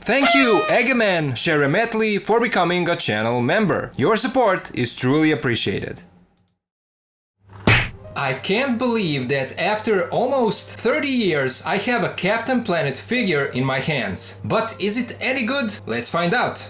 Thank you, Egemen Sheremetli, for becoming a channel member. Your support is truly appreciated. I can't believe that after almost 30 years I have a Captain Planet figure in my hands. But is it any good? Let's find out.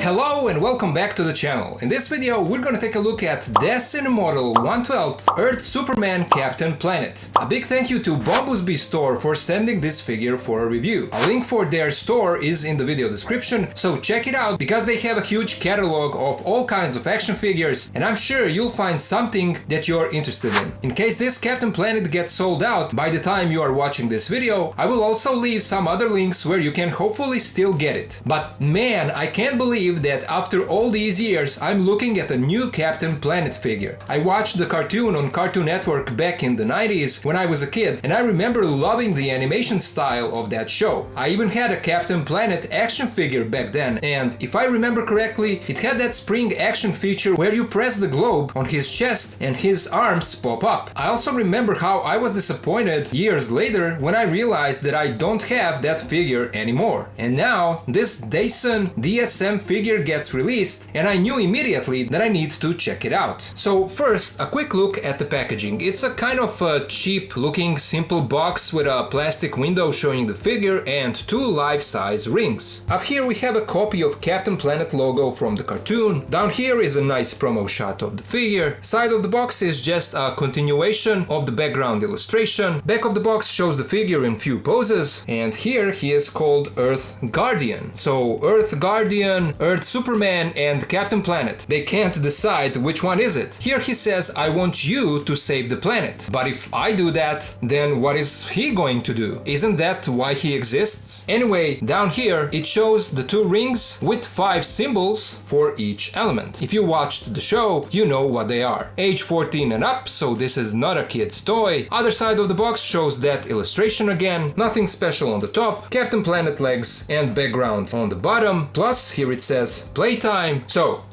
Hello and welcome back to the channel. In this video we're gonna take a look at Dasin model 112 Earth Superman Captain Planet. A big thank you to bombusbee store for sending this figure for a review. A link for their store is in the video description, so check it out because they have a huge catalog of all kinds of action figures and I'm sure you'll find something that you're interested in. In case this Captain Planet gets sold out by the time you are watching this video, I will also leave some other links where you can hopefully still get it. But man, I can't believe that after all these years I'm looking at a new Captain Planet figure. I watched the cartoon on Cartoon Network back in the 90s when I was a kid and I remember loving the animation style of that show. I even had a Captain Planet action figure back then and if I remember correctly it had that spring action feature where you press the globe on his chest and his arms pop up. I also remember how I was disappointed years later when I realized that I don't have that figure anymore. And now this Dasin DSM figure gets released and I knew immediately that I need to check it out. So first, a quick look at the packaging. It's a kind of a cheap looking simple box with a plastic window showing the figure and two life-size rings. Up here we have a copy of Captain Planet logo from the cartoon. Down here is a nice promo shot of the figure. Side of the box is just a continuation of the background illustration. Back of the box shows the figure in few poses and here he is called Earth Guardian. So Earth Guardian, Earth Superman and Captain Planet. They can't decide which one is it. Here he says, I want you to save the planet. But if I do that, then what is he going to do? Isn't that why he exists? Anyway, down here it shows the two rings with 5 symbols for each element. If you watched the show, you know what they are. Age 14 and up, so this is not a kid's toy. Other side of the box shows that illustration again. Nothing special on the top. Captain Planet legs and background on the bottom. Plus, here it says playtime. So,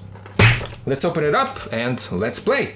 let's open it up and let's play.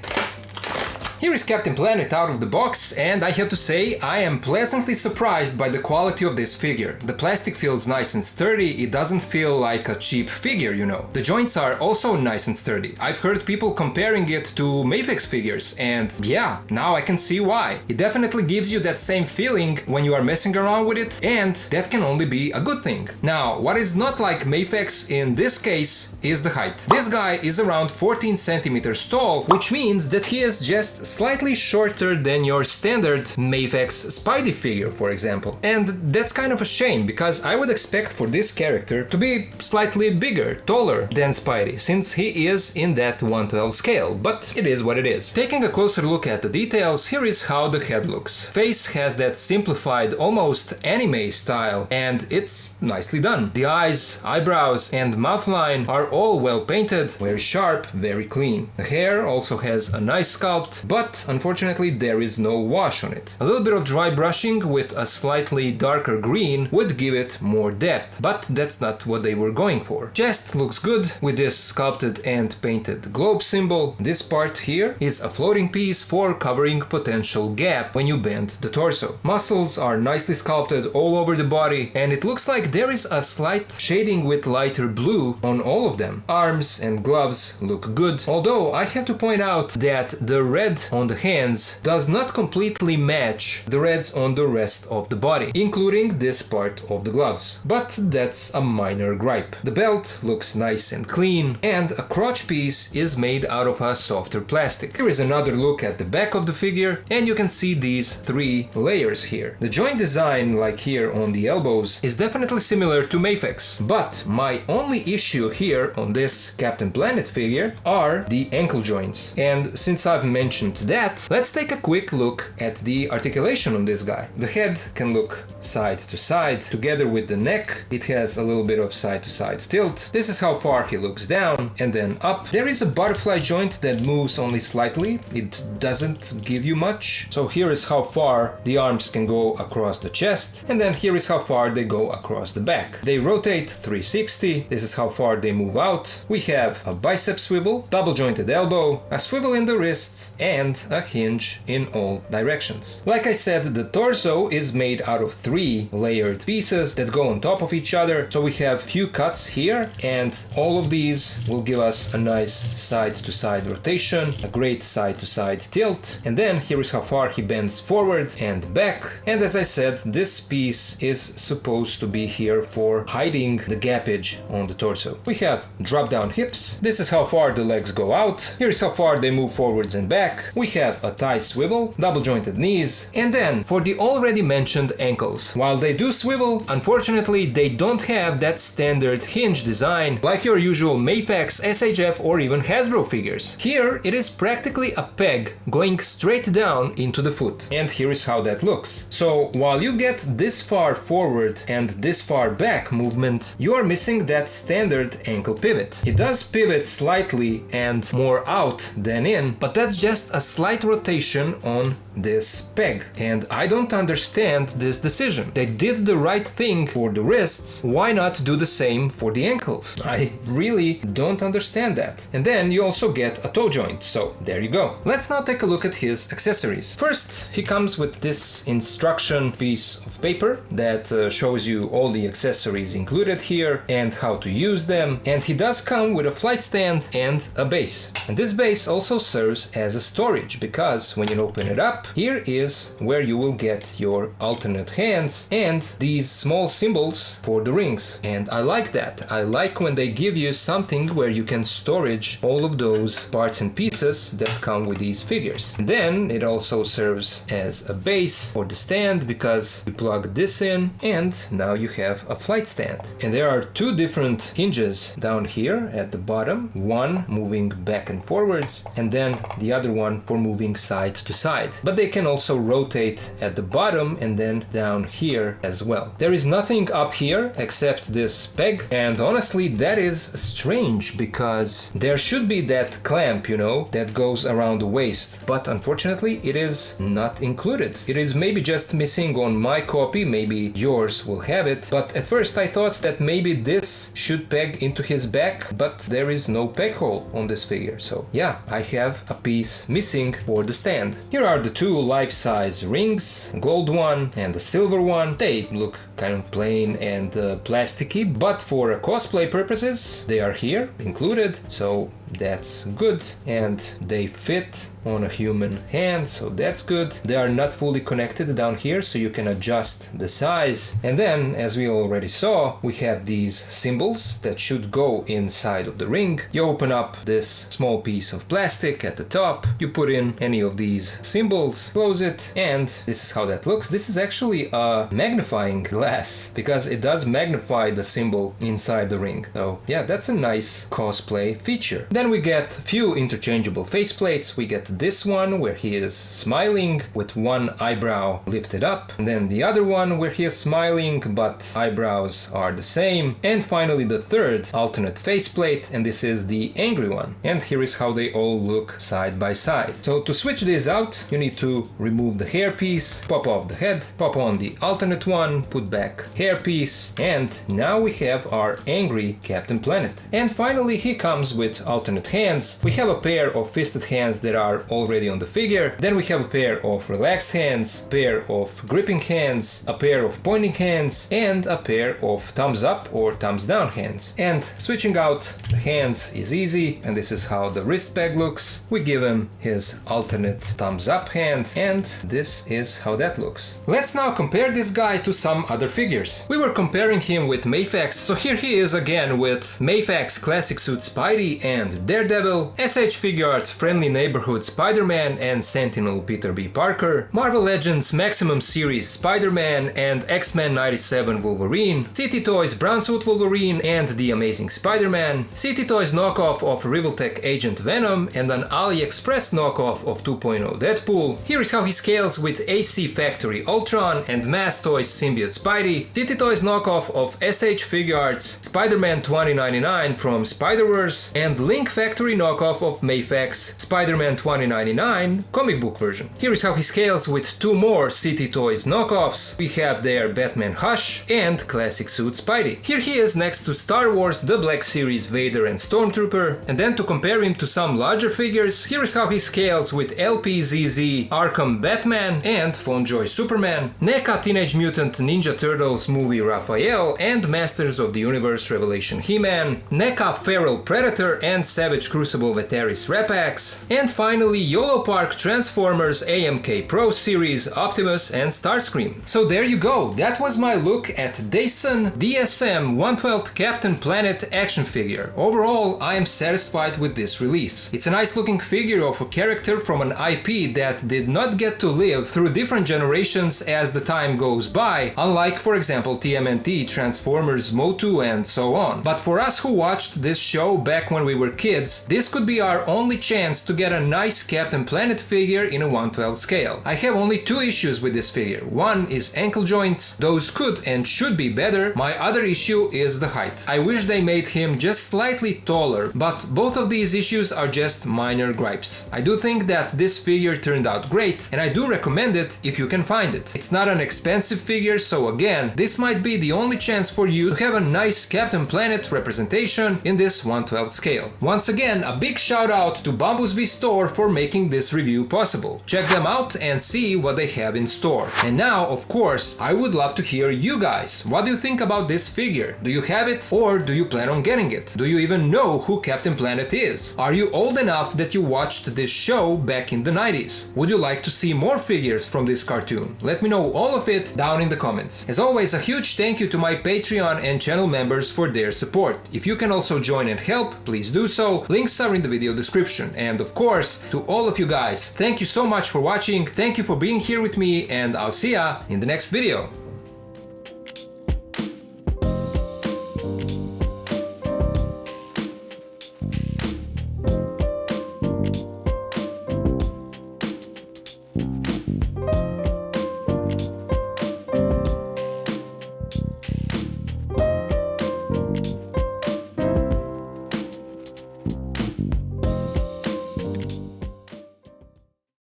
Here is Captain Planet out of the box and I have to say I am pleasantly surprised by the quality of this figure. The plastic feels nice and sturdy, it doesn't feel like a cheap figure, you know. The joints are also nice and sturdy. I've heard people comparing it to Mafex figures and yeah, now I can see why. It definitely gives you that same feeling when you are messing around with it and that can only be a good thing. Now, what is not like Mafex in this case is the height. This guy is around 14 centimeters tall, which means that he is just slightly shorter than your standard Mafex Spidey figure, for example. And that's kind of a shame, because I would expect for this character to be slightly bigger, taller than Spidey, since he is in that 112 scale, but it is what it is. Taking a closer look at the details, here is how the head looks. Face has that simplified, almost anime style, and it's nicely done. The eyes, eyebrows, and mouth line are all well painted, very sharp, very clean. The hair also has a nice sculpt, but unfortunately there is no wash on it. A little bit of dry brushing with a slightly darker green would give it more depth, but that's not what they were going for. Chest looks good with this sculpted and painted globe symbol. This part here is a floating piece for covering potential gap when you bend the torso. Muscles are nicely sculpted all over the body and it looks like there is a slight shading with lighter blue on all of them. Arms and gloves look good, although I have to point out that the red on the hands does not completely match the reds on the rest of the body, including this part of the gloves. But that's a minor gripe. The belt looks nice and clean, and a crotch piece is made out of a softer plastic. Here is another look at the back of the figure, and you can see these 3 layers here. The joint design, like here on the elbows, is definitely similar to Mafex, but my only issue here on this Captain Planet figure are the ankle joints. And since I've mentioned that, let's take a quick look at the articulation on this guy. The head can look side to side. Together with the neck, it has a little bit of side to side tilt. This is how far he looks down and then up. There is a butterfly joint that moves only slightly. It doesn't give you much. So here is how far the arms can go across the chest, and then here is how far they go across the back. They rotate 360. This is how far they move out. We have a bicep swivel, double jointed elbow, a swivel in the wrists, and and a hinge in all directions. Like I said, the torso is made out of 3 layered pieces that go on top of each other, so we have few cuts here, and all of these will give us a nice side-to-side rotation, a great side-to-side tilt, and then here is how far he bends forward and back. And as I said, this piece is supposed to be here for hiding the gappage on the torso. We have drop-down hips. This is how far the legs go out. Here is how far they move forwards and back. We have a thigh swivel, double-jointed knees, and then for the already mentioned ankles. While they do swivel, unfortunately they don't have that standard hinge design like your usual Mayfax, SHF or even Hasbro figures. Here it is practically a peg going straight down into the foot. And here is how that looks. So while you get this far forward and this far back movement, you are missing that standard ankle pivot. It does pivot slightly and more out than in, but that's just a slight rotation on this peg. And I don't understand this decision. They did the right thing for the wrists, why not do the same for the ankles? I really don't understand that. And then you also get a toe joint, so there you go. Let's now take a look at his accessories. First, he comes with this instruction piece of paper that shows you all the accessories included here and how to use them. And he does come with a flight stand and a base. And this base also serves as a storage, because when you open it up, here is where you will get your alternate hands and these small symbols for the rings. And I like that. I like when they give you something where you can storage all of those parts and pieces that come with these figures. And then it also serves as a base for the stand, because you plug this in and now you have a flight stand. And there are 2 different hinges down here at the bottom, one moving back and forwards and then the other one for moving side to side. But they can also rotate at the bottom and then down here as well. There is nothing up here except this peg, and honestly that is strange, because there should be that clamp, you know, that goes around the waist, but unfortunately it is not included. It is maybe just missing on my copy, maybe yours will have it, but at first I thought that maybe this should peg into his back, but there is no peg hole on this figure, so yeah, I have a piece missing for the stand. Here are the 2 life-size rings, a gold one and a silver one. They look kind of plain and plasticky, but for cosplay purposes they are here included, so that's good, and they fit on a human hand, so that's good. They are not fully connected down here, so you can adjust the size. And then, as we already saw, we have these symbols that should go inside of the ring. You open up this small piece of plastic at the top, you put in any of these symbols, close it, and this is how that looks. This is actually a magnifying glass, because it does magnify the symbol inside the ring. So yeah, that's a nice cosplay feature. Then we get a few interchangeable faceplates. We get this one where he is smiling with one eyebrow lifted up, and then the other one where he is smiling but eyebrows are the same, and finally the third alternate faceplate, and this is the angry one. And here is how they all look side by side. So to switch this out, you need to remove the hairpiece, pop off the head, pop on the alternate one, put back hairpiece, and now we have our angry Captain Planet. And finally he comes with alternate hands. We have a pair of fisted hands that are already on the figure, then we have a pair of relaxed hands, a pair of gripping hands, a pair of pointing hands, and a pair of thumbs up or thumbs down hands. And switching out the hands is easy, and this is how the wrist peg looks. We give him his alternate thumbs up hand, and this is how that looks. Let's now compare this guy to some other figures. We were comparing him with Mayfax, so here he is again with Mayfax Classic Suit Spidey and Daredevil, SH Figuarts Friendly Neighborhood Spider-Man and Sentinel Peter B. Parker, Marvel Legends Maximum Series Spider-Man and X-Men 97 Wolverine, City Toys Brown Suit Wolverine and The Amazing Spider-Man, City Toys knockoff of Rivaltech Agent Venom and an AliExpress knockoff of 2.0 Deadpool. Here is how he scales with AC Factory Ultron and Mass Toys Symbiote Spidey, City Toys knockoff of SH Figuarts Spider-Man 2099 from Spider-Verse, and Link pink factory knockoff of Mayfac's Spider-Man 2099 comic book version. Here is how he scales with two more City Toys knockoffs. We have their Batman Hush and classic suit Spidey. Here he is next to Star Wars The Black Series Vader and Stormtrooper, and then to compare him to some larger figures, here is how he scales with LPZZ Arkham Batman and Fonjoy Superman, NECA Teenage Mutant Ninja Turtles movie Raphael and Masters of the Universe Revelation He-Man, NECA Feral Predator and Savage Crucible Veteris Repax, and finally YOLO Park Transformers AMK Pro Series Optimus and Starscream. So there you go, that was my look at Dasin DSM 1/12 Captain Planet action figure. Overall, I am satisfied with this release. It's a nice looking figure of a character from an IP that did not get to live through different generations as the time goes by, unlike for example TMNT, Transformers, Motu and so on. But for us who watched this show back when we were kids, this could be our only chance to get a nice Captain Planet figure in a 1/12 scale. I have only two issues with this figure. One is ankle joints, those could and should be better. My other issue is the height. I wish they made him just slightly taller, but both of these issues are just minor gripes. I do think that this figure turned out great, and I do recommend it if you can find it. It's not an expensive figure, so again, this might be the only chance for you to have a nice Captain Planet representation in this 1/12 scale. Once again, a big shout out to bombusbee store for making this review possible. Check them out and see what they have in store. And now, of course, I would love to hear you guys. What do you think about this figure? Do you have it, or do you plan on getting it? Do you even know who Captain Planet is? Are you old enough that you watched this show back in the 90s? Would you like to see more figures from this cartoon? Let me know all of it down in the comments. As always, a huge thank you to my Patreon and channel members for their support. If you can also join and help, please do so. Links are in the video description. And of course, to all of you guys, thank you so much for watching, thank you for being here with me, and I'll see ya in the next video.